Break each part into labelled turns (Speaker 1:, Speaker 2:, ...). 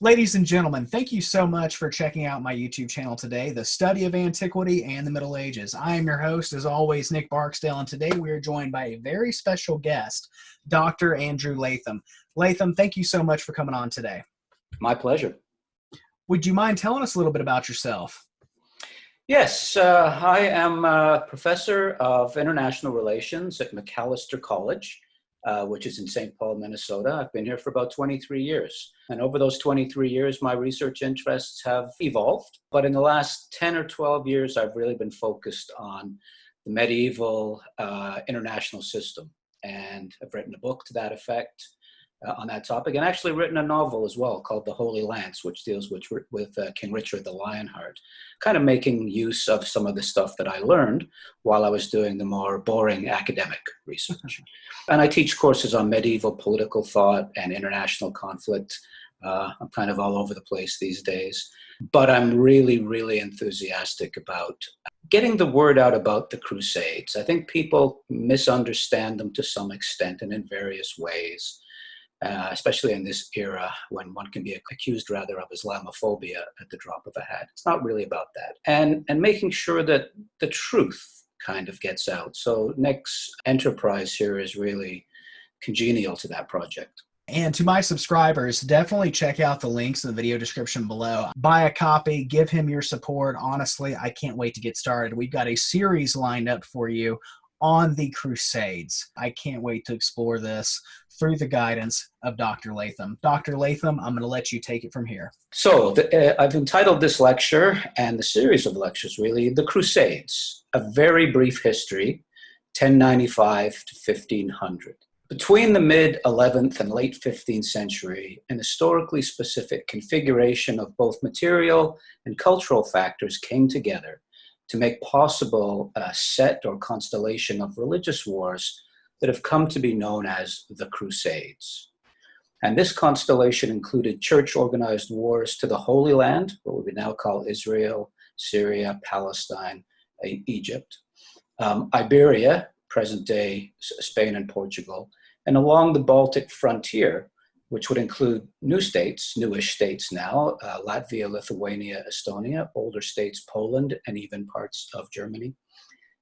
Speaker 1: Ladies and gentlemen, thank you so much for checking out my YouTube channel today, The Study of Antiquity and the Middle Ages. I am your host, as always, Nick Barksdale, and today we are joined by a very special guest, Dr. Andrew Latham. Latham, thank you so much for coming on today.
Speaker 2: My pleasure.
Speaker 1: Would you mind telling us a little bit about yourself?
Speaker 2: Yes, I am a professor of international relations at Macalester College, which is in St. Paul, Minnesota. I've been here for about 23 years. And over those 23 years, my research interests have evolved. But in the last 10 or 12 years, I've really been focused on the medieval international system. And I've written a book to that effect on that topic, and actually written a novel as well called The Holy Lance, which deals with King Richard the Lionheart, kind of making use of some of the stuff that I learned while I was doing the more boring academic research. And I teach courses on medieval political thought and international conflict. I'm kind of all over the place these days, but I'm really, really enthusiastic about getting the word out about the Crusades. I think people misunderstand them to some extent and in various ways. Especially in this era when one can be accused rather of Islamophobia at the drop of a hat. It's not really about that. And making sure that the truth kind of gets out. So Nick's enterprise here is really congenial to that project.
Speaker 1: And to my subscribers, definitely check out the links in the video description below. Buy a copy, give him your support. Honestly, I can't wait to get started. We've got a series lined up for you on the Crusades. I can't wait to explore this through the guidance of Dr. Latham. Dr. Latham, I'm going to let you take it from here.
Speaker 2: So I've entitled this lecture and the series of lectures really, The Crusades, a very brief history, 1095 to 1500. Between the mid-11th and late 15th century, an historically specific configuration of both material and cultural factors came together to make possible a set or constellation of religious wars that have come to be known as the Crusades. And this constellation included church-organized wars to the Holy Land, what we would now call Israel, Syria, Palestine, Egypt, Iberia, present-day Spain and Portugal, and along the Baltic frontier, which would include new states, newish states now, Latvia, Lithuania, Estonia, older states, Poland, and even parts of Germany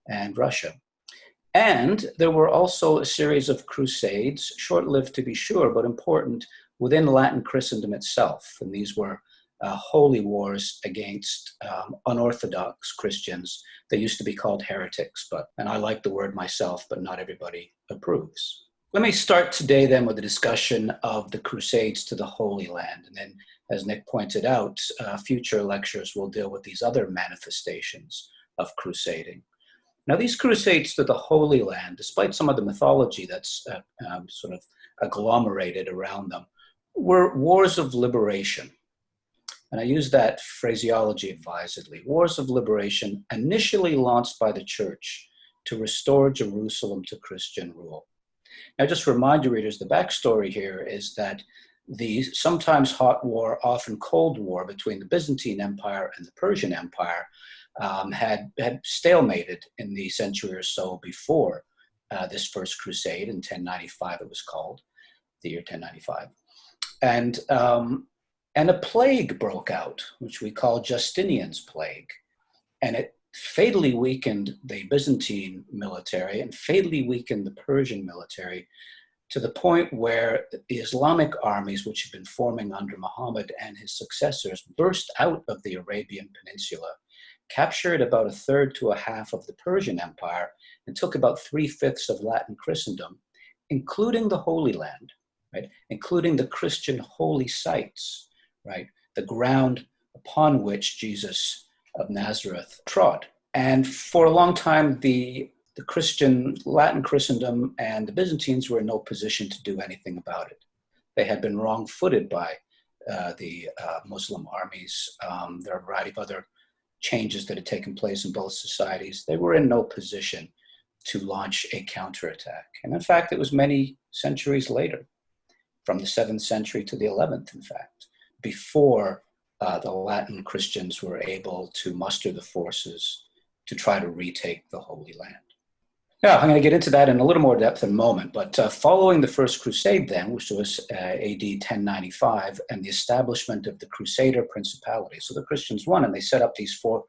Speaker 2: and Russia. And there were also a series of crusades, short-lived to be sure, but important within Latin Christendom itself. And these were holy wars against unorthodox Christians. They used to be called heretics, and I like the word myself, but not everybody approves. Let me start today then with a discussion of the Crusades to the Holy Land. And then, as Nick pointed out, future lectures will deal with these other manifestations of crusading. Now, these crusades to the Holy Land, despite some of the mythology that's sort of agglomerated around them, were wars of liberation. And I use that phraseology advisedly. Wars of liberation initially launched by the church to restore Jerusalem to Christian rule. Now, just to remind your readers, the backstory here is that the sometimes hot war, often cold war between the Byzantine Empire and the Persian Empire had stalemated in the century or so before this first crusade in 1095, it was called, the year 1095. And a plague broke out, which we call Justinian's plague. And it fatally weakened the Byzantine military and fatally weakened the Persian military to the point where the Islamic armies, which had been forming under Muhammad and his successors, burst out of the Arabian Peninsula, captured about a third to a half of the Persian Empire, and took about 3/5 of Latin Christendom, including the Holy Land, right? Including the Christian holy sites, right? The ground upon which Jesus of Nazareth trod. And for a long time, the Christian Latin Christendom and the Byzantines were in no position to do anything about it. They had been wrong-footed by the Muslim armies. There are a variety of other changes that had taken place in both societies. They were in no position to launch a counterattack. And in fact, it was many centuries later, from the 7th century to the 11th, in fact, before the Latin Christians were able to muster the forces to try to retake the Holy Land. Yeah, I'm going to get into that in a little more depth in a moment. But following the First Crusade, then, which was AD 1095, and the establishment of the Crusader Principality, so the Christians won, and they set up these four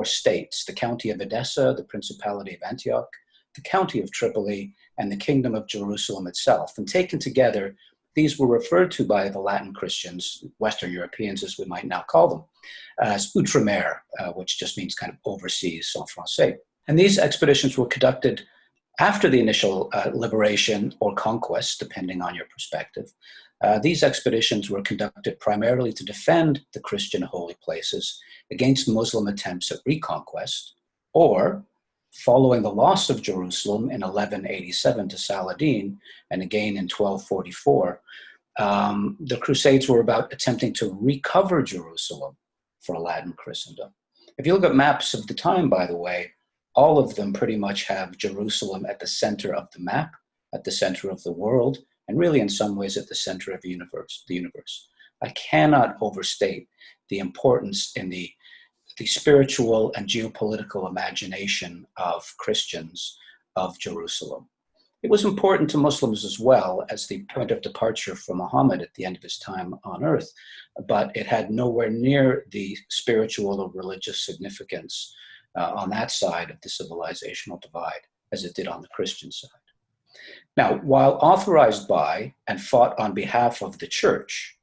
Speaker 2: states: the County of Edessa, the Principality of Antioch, the County of Tripoli, and the Kingdom of Jerusalem itself. And taken together, these were referred to by the Latin Christians, Western Europeans, as we might now call them, as outre-mer, which just means kind of overseas, en français. And these expeditions were conducted after the initial liberation or conquest, depending on your perspective. These expeditions were conducted primarily to defend the Christian holy places against Muslim attempts at reconquest, or following the loss of Jerusalem in 1187 to Saladin, and again in 1244, the Crusades were about attempting to recover Jerusalem for Latin Christendom. If you look at maps of the time, by the way, all of them pretty much have Jerusalem at the center of the map, at the center of the world, and really in some ways at the center of the universe. I cannot overstate the importance in the spiritual and geopolitical imagination of Christians of Jerusalem. It was important to Muslims as well as the point of departure for Muhammad at the end of his time on earth, but it had nowhere near the spiritual or religious significance on that side of the civilizational divide as it did on the Christian side. Now, while authorized by and fought on behalf of the church,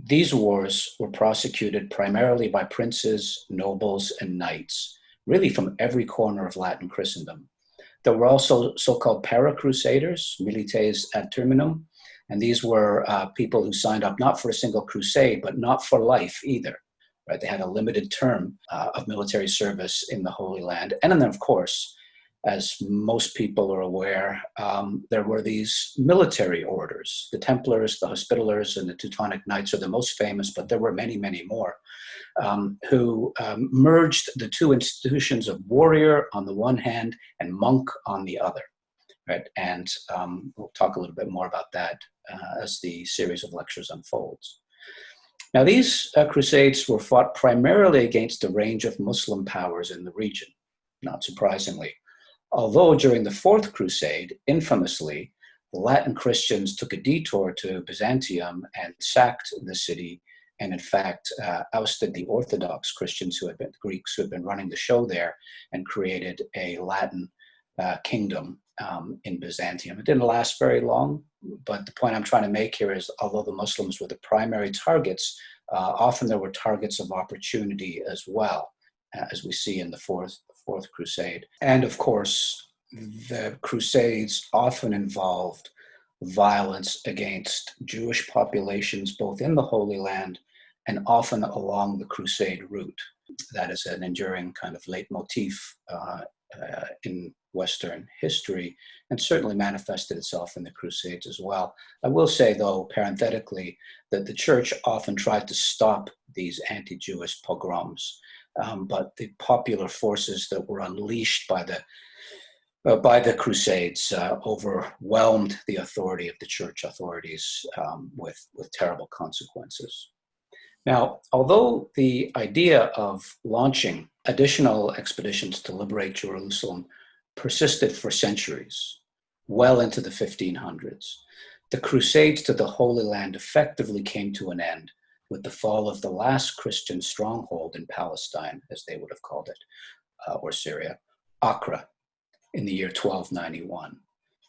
Speaker 2: these wars were prosecuted primarily by princes, nobles, and knights, really from every corner of Latin Christendom. There were also so-called para-crusaders, milites ad terminum, and these were people who signed up not for a single crusade, but not for life either. Right? They had a limited term of military service in the Holy Land. And then, of course, as most people are aware, there were these military orders. The Templars, the Hospitallers, and the Teutonic Knights are the most famous, but there were many, many more, who merged the two institutions of warrior on the one hand and monk on the other. Right? And we'll talk a little bit more about that as the series of lectures unfolds. Now, these crusades were fought primarily against a range of Muslim powers in the region, not surprisingly. Although during the Fourth Crusade, infamously, the Latin Christians took a detour to Byzantium and sacked the city, and in fact ousted the Orthodox Christians Greeks who had been running the show there, and created a Latin kingdom in Byzantium. It didn't last very long, but the point I'm trying to make here is, although the Muslims were the primary targets, often there were targets of opportunity as well, as we see in the Fourth Crusade. And of course, the Crusades often involved violence against Jewish populations, both in the Holy Land and often along the Crusade route. That is an enduring kind of leitmotif in Western history, and certainly manifested itself in the Crusades as well. I will say, though, parenthetically, that the church often tried to stop these anti-Jewish pogroms, but the popular forces that were unleashed by the Crusades overwhelmed the authority of the church authorities with terrible consequences. Now, although the idea of launching additional expeditions to liberate Jerusalem persisted for centuries, well into the 1500s, the Crusades to the Holy Land effectively came to an end with the fall of the last Christian stronghold in Palestine, as they would have called it, or Syria, Acre, in the year 1291.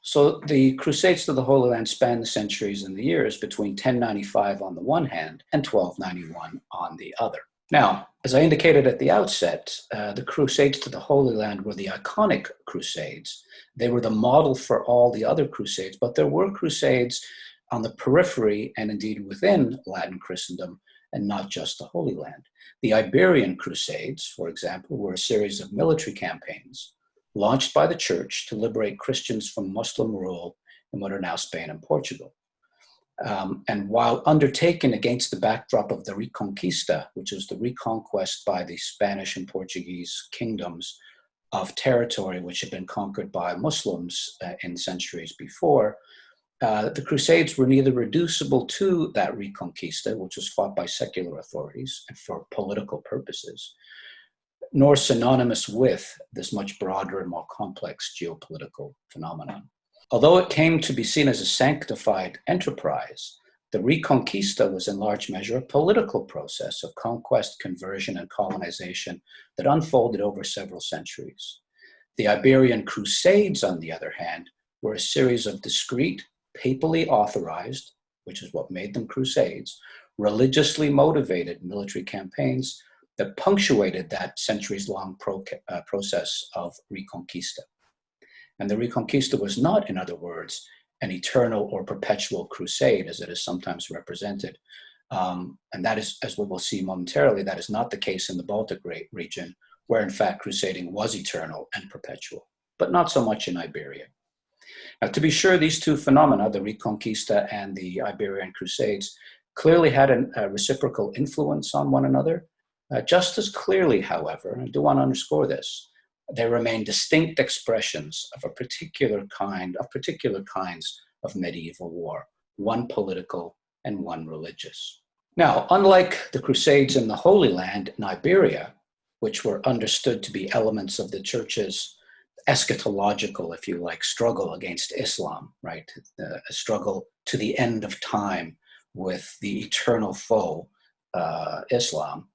Speaker 2: So the Crusades to the Holy Land span the centuries and the years between 1095 on the one hand and 1291 on the other. Now, as I indicated at the outset, the Crusades to the Holy Land were the iconic Crusades. They were the model for all the other Crusades, but there were Crusades on the periphery and indeed within Latin Christendom, and not just the Holy Land. The Iberian Crusades, for example, were a series of military campaigns launched by the church to liberate Christians from Muslim rule in what are now Spain and Portugal. And while undertaken against the backdrop of the Reconquista, which was the reconquest by the Spanish and Portuguese kingdoms of territory which had been conquered by Muslims in centuries before, the Crusades were neither reducible to that Reconquista, which was fought by secular authorities and for political purposes, nor synonymous with this much broader and more complex geopolitical phenomenon. Although it came to be seen as a sanctified enterprise, the Reconquista was in large measure a political process of conquest, conversion, and colonization that unfolded over several centuries. The Iberian Crusades, on the other hand, were a series of discrete, papally authorized, which is what made them crusades, religiously motivated military campaigns that punctuated that centuries-long process of Reconquista. And the Reconquista was not, in other words, an eternal or perpetual crusade, as it is sometimes represented. And that is, as we will see momentarily, that is not the case in the Baltic region, where in fact crusading was eternal and perpetual, but not so much in Iberia. Now, to be sure, these two phenomena, the Reconquista and the Iberian Crusades, clearly had a reciprocal influence on one another. Just as clearly, however, I do want to underscore this, they remain distinct expressions of particular kinds of medieval war, one political and one religious. Now, unlike the Crusades in the Holy Land in Iberia, which were understood to be elements of the church's eschatological, if you like, struggle against Islam, right? A struggle to the end of time with the eternal foe, Islam.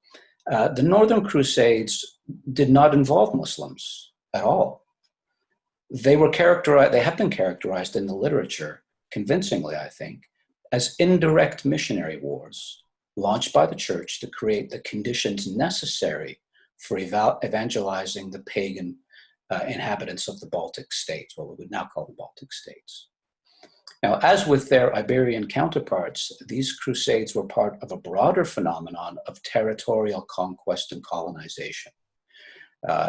Speaker 2: The Northern Crusades did not involve Muslims at all. They have been characterized in the literature, convincingly, I think, as indirect missionary wars launched by the church to create the conditions necessary for evangelizing the pagan inhabitants of the Baltic states, what we would now call the Baltic states. Now, as with their Iberian counterparts, these crusades were part of a broader phenomenon of territorial conquest and colonization.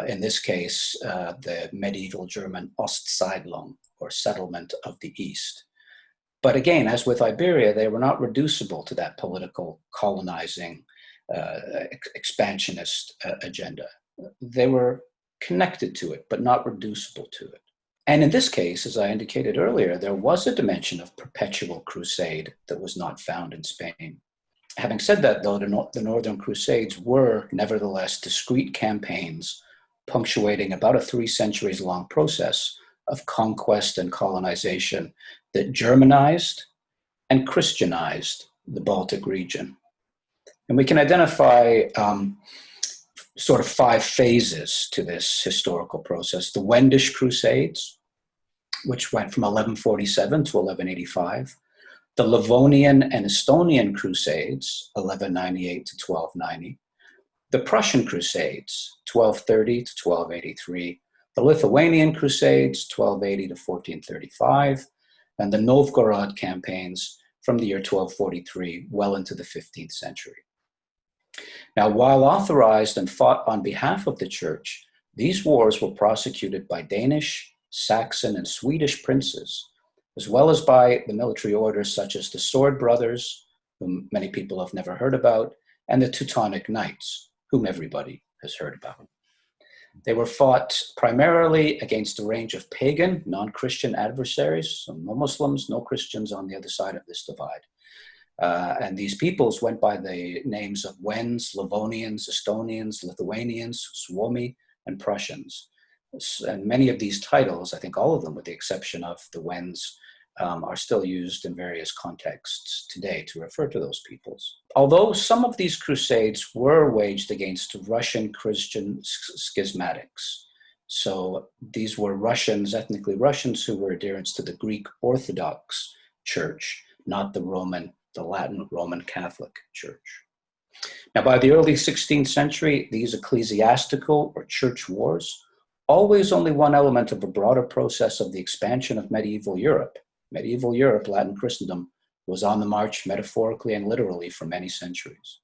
Speaker 2: In this case, the medieval German Ostsiedlung, or settlement of the East. But again, as with Iberia, they were not reducible to that political colonizing expansionist agenda. They were connected to it, but not reducible to it. And in this case, as I indicated earlier, there was a dimension of perpetual crusade that was not found in Spain. Having said that, though, the Northern Crusades were nevertheless discrete campaigns punctuating about a 3 centuries long process of conquest and colonization that Germanized and Christianized the Baltic region. And we can identify sort of 5 phases to this historical process. The Wendish Crusades, which went from 1147 to 1185. The Livonian and Estonian Crusades, 1198 to 1290. The Prussian Crusades, 1230 to 1283. The Lithuanian Crusades, 1280 to 1435. And the Novgorod campaigns from the year 1243 well into the 15th century. Now, while authorized and fought on behalf of the church, these wars were prosecuted by Danish, Saxon, and Swedish princes, as well as by the military orders such as the Sword Brothers, whom many people have never heard about, and the Teutonic Knights, whom everybody has heard about. They were fought primarily against a range of pagan, non-Christian adversaries, so no Muslims, no Christians on the other side of this divide. And these peoples went by the names of Wends, Livonians, Estonians, Lithuanians, Suomi, and Prussians. And many of these titles, I think all of them with the exception of the Wends, are still used in various contexts today to refer to those peoples. Although some of these crusades were waged against Russian Christian schismatics. So these were Russians, ethnically Russians, who were adherents to the Greek Orthodox Church, not the Latin Roman Catholic Church. Now, by the early 16th century, these ecclesiastical or church wars, always only one element of a broader process of the expansion of medieval Europe. Medieval Europe, Latin Christendom, was on the march metaphorically and literally for many centuries.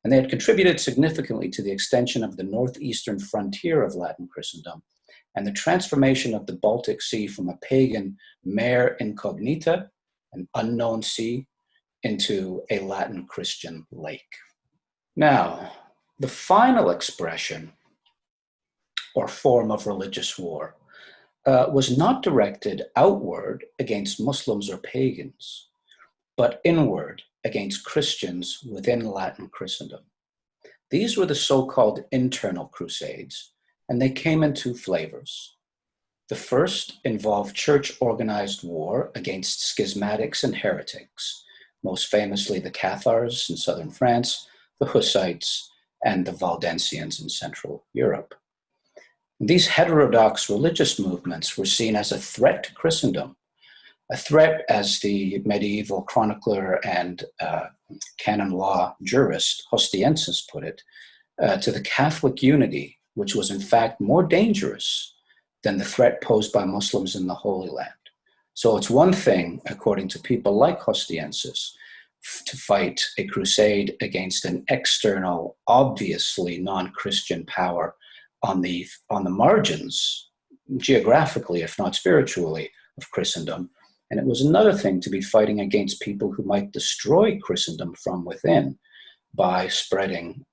Speaker 2: And they had contributed significantly to the extension of the northeastern frontier of Latin Christendom and the transformation of the Baltic Sea from a pagan mare incognita, an unknown sea, into a Latin Christian lake. Now, the final expression or form of religious war was not directed outward against Muslims or pagans, but inward against Christians within Latin Christendom. These were the so-called internal crusades, and they came in two flavors. The first involved church-organized war against schismatics and heretics, most famously the Cathars in southern France, the Hussites, and the Waldensians in Central Europe. These heterodox religious movements were seen as a threat to Christendom, a threat, as the medieval chronicler and canon law jurist Hostiensis put it, to the Catholic unity, which was in fact more dangerous than the threat posed by Muslims in the Holy Land. So it's one thing, according to people like Hostiensis, to fight a crusade against an external, obviously non-Christian power on the margins, geographically, if not spiritually, of Christendom. And it was another thing to be fighting against people who might destroy Christendom from within by spreading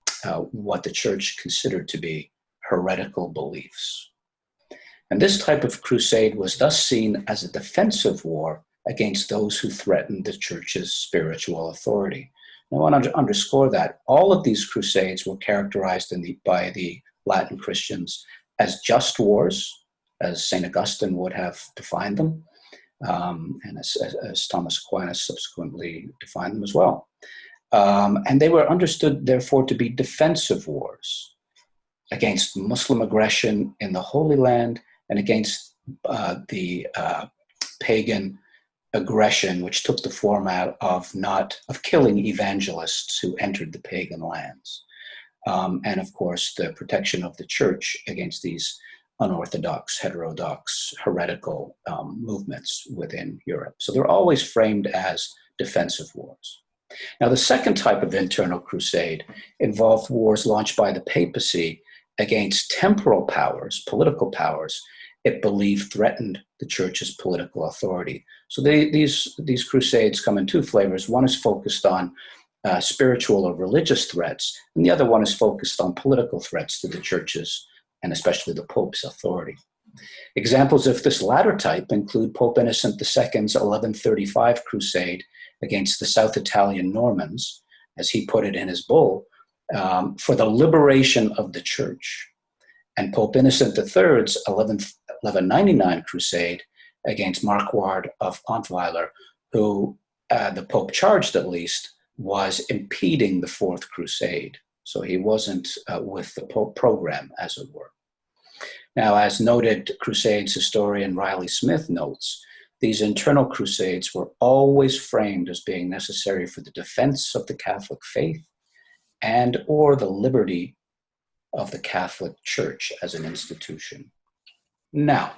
Speaker 2: what the church considered to be heretical beliefs. And this type of crusade was thus seen as a defensive war against those who threatened the church's spiritual authority. And I want to underscore that all of these crusades were characterized by the Latin Christians as just wars, as St. Augustine would have defined them, and as Thomas Aquinas subsequently defined them as well. And they were understood, therefore, to be defensive wars against Muslim aggression in the Holy Land and against the pagan aggression, which took the format of killing evangelists who entered the pagan lands. And of course, the protection of the church against these unorthodox, heterodox, heretical movements within Europe. So they're always framed as defensive wars. Now, the second type of internal crusade involved wars launched by the papacy against temporal powers, political powers, it believed threatened the church's political authority. So these crusades come in two flavors. One is focused on spiritual or religious threats, and the other one is focused on political threats to the church's and especially the Pope's authority. Examples of this latter type include Pope Innocent II's 1135 crusade against the South Italian Normans, as he put it in his bull, for the liberation of the church, and Pope Innocent III's 1199 crusade against Marquard of Antweiler, who the Pope charged at least was impeding the Fourth Crusade. So he wasn't with the Pope program, as it were. Now, as noted Crusades historian Riley Smith notes, these internal crusades were always framed as being necessary for the defense of the Catholic faith and or the liberty of the Catholic Church as an institution. Now,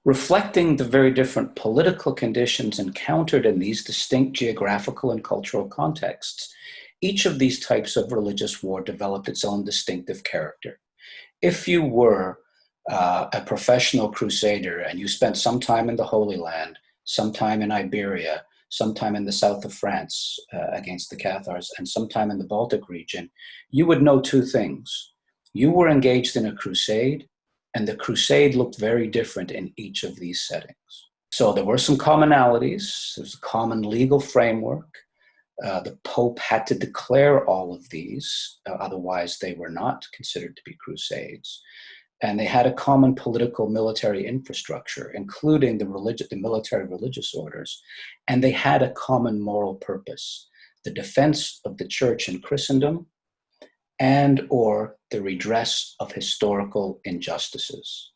Speaker 2: reflecting the very different political conditions encountered in these distinct geographical and cultural contexts, each of these types of religious war developed its own distinctive character. If you were a professional crusader and you spent some time in the Holy Land, some time in Iberia, some time in the south of France against the Cathars, and some time in the Baltic region, you would know two things. You were engaged in a crusade, and the crusade looked very different in each of these settings. So there were some commonalities. There's a common legal framework. The Pope had to declare all of these, otherwise they were not considered to be crusades. And they had a common political military infrastructure, including the military religious orders. And they had a common moral purpose, the defense of the church in Christendom and or the redress of historical injustices.